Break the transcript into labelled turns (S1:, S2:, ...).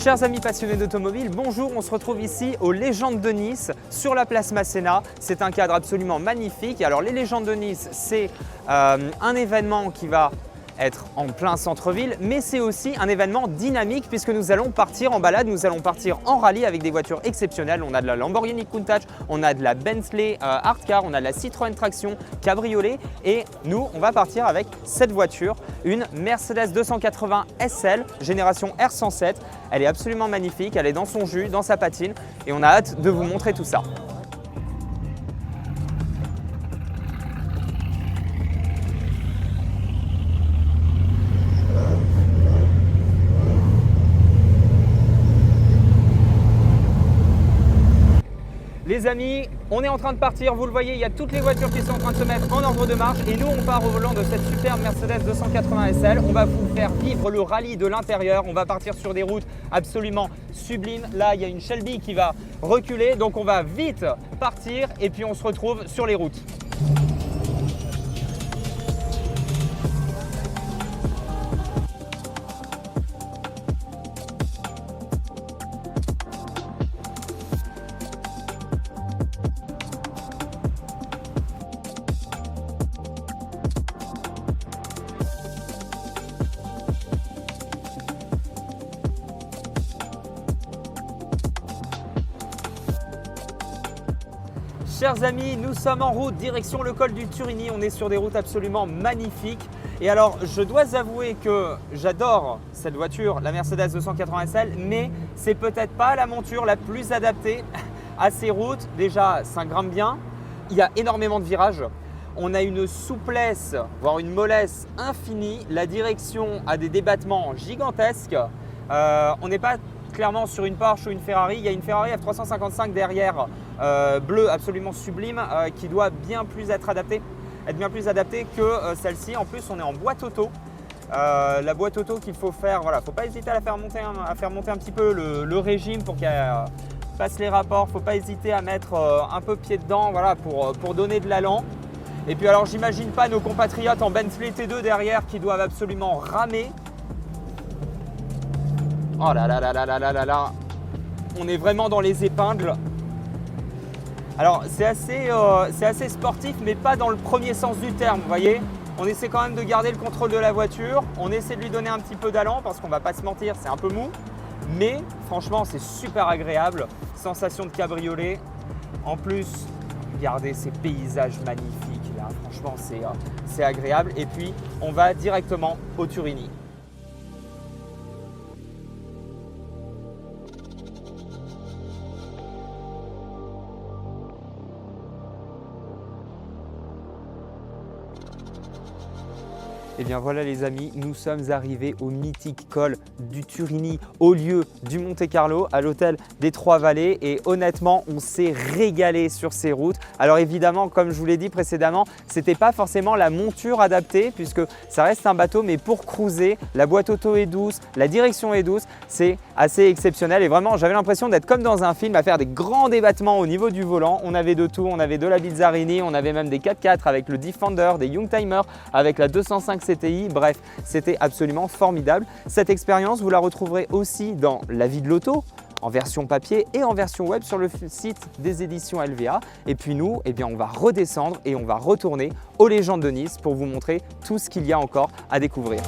S1: Chers amis passionnés d'automobile, bonjour, on se retrouve ici aux Légendes de Nice, sur la place Masséna. C'est un cadre absolument magnifique. Alors les Légendes de Nice, c'est un événement qui va être en plein centre-ville, mais c'est aussi un événement dynamique puisque nous allons partir en balade, nous allons partir en rallye avec des voitures exceptionnelles. On a de la Lamborghini Countach, on a de la Bentley Hardcar, on a de la Citroën Traction Cabriolet et nous, on va partir avec cette voiture, une Mercedes 280 SL, génération R107. Elle est absolument magnifique, elle est dans son jus, dans sa patine et on a hâte de vous montrer tout ça. Les amis, on est en train de partir, vous le voyez, il y a toutes les voitures qui sont en train de se mettre en ordre de marche et nous on part au volant de cette superbe Mercedes 280 SL. On va vous faire vivre le rallye de l'intérieur, on va partir sur des routes absolument sublimes. Là, il y a une Shelby qui va reculer, donc on va vite partir et puis on se retrouve sur les routes. Chers amis, nous sommes en route direction le col du Turini. On est sur des routes absolument magnifiques. Et alors, je dois avouer que j'adore cette voiture, la Mercedes 280 SL, mais c'est peut-être pas la monture la plus adaptée à ces routes. Déjà, ça grimpe bien. Il y a énormément de virages. On a une souplesse, voire une mollesse infinie. La direction a des débattements gigantesques. On n'est pas clairement sur une Porsche ou une Ferrari. Il y a une Ferrari F355 derrière, bleue absolument sublime, qui doit être bien plus adaptée que celle-ci. En plus, on est en boîte auto. La boîte auto qu'il faut faire, voilà, faut pas hésiter à la faire monter, à faire monter un petit peu le régime pour qu'elle passe les rapports. Faut pas hésiter à mettre un peu pied dedans, voilà, pour donner de l'allant. Et puis alors, j'imagine pas nos compatriotes en Bentley T2 derrière qui doivent absolument ramer. Oh là là là là là là là là, on est vraiment dans les épingles. Alors c'est assez sportif, mais pas dans le premier sens du terme, vous voyez. On essaie quand même de garder le contrôle de la voiture, on essaie de lui donner un petit peu d'allant parce qu'on va pas se mentir, c'est un peu mou. Mais franchement, c'est super agréable, sensation de cabriolet. En plus, regardez ces paysages magnifiques là, franchement c'est agréable. Et puis on va directement au Turini. Et bien voilà les amis, nous sommes arrivés au mythique col du Turini, au lieu du Monte Carlo, à l'hôtel des Trois-Vallées et honnêtement, on s'est régalé sur ces routes. Alors évidemment, comme je vous l'ai dit précédemment, c'était pas forcément la monture adaptée puisque ça reste un bateau, mais pour cruiser, la boîte auto est douce, la direction est douce, c'est assez exceptionnel et vraiment j'avais l'impression d'être comme dans un film à faire des grands débattements au niveau du volant. On avait de tout, on avait de la Bizzarini, on avait même des 4x4 avec le Defender, des Youngtimer, avec la 205 CTI, bref, c'était absolument formidable. Cette expérience, vous la retrouverez aussi dans La vie de l'auto, en version papier et en version web sur le site des éditions LVA. Et puis nous, eh bien, on va redescendre et on va retourner aux Légendes de Nice pour vous montrer tout ce qu'il y a encore à découvrir.